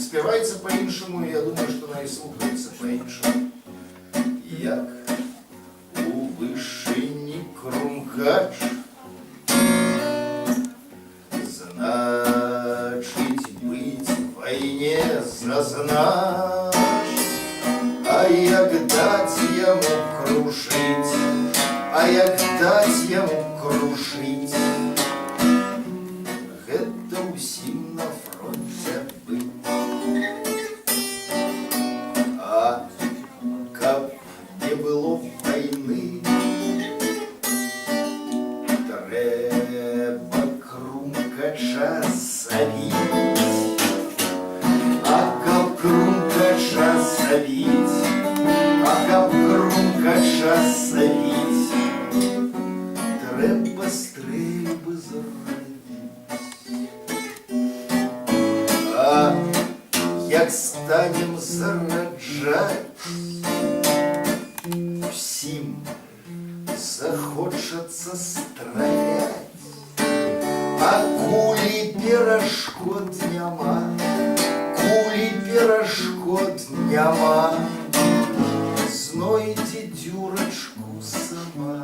співається по-іншому, і я думаю, що вона і слухається по-іншому. Як у вишині Крумкач, значить бить в войне зазнаш, а як дать йому крушить, а як дать йому крушить, гэта усім на фронте быць. А каб не было войны, трэба Крумкача забить. А каб Крумкача забить, а каб Крумкача забить, трэба стрельбы зрабіць. А як станем зараджаць, усім захочацца страляць, а кулі перашкод няма, кулі перашкод няма, знойдзе дзюрачку сама.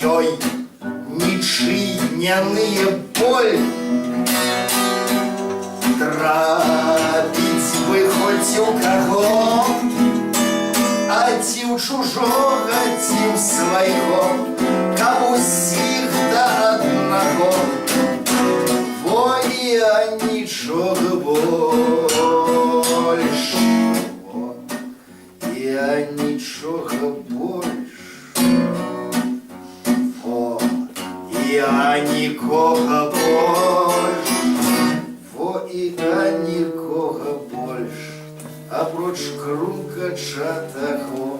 Ёй нічыяныя боль, трапіць бы хоць у каго, а ці ў чужога, ці ў свайго, каб усіх да аднаго. Во і нічога больш, во і нічога больш, во і нікога больш, во і нікога больш, апроч Крумкача таго.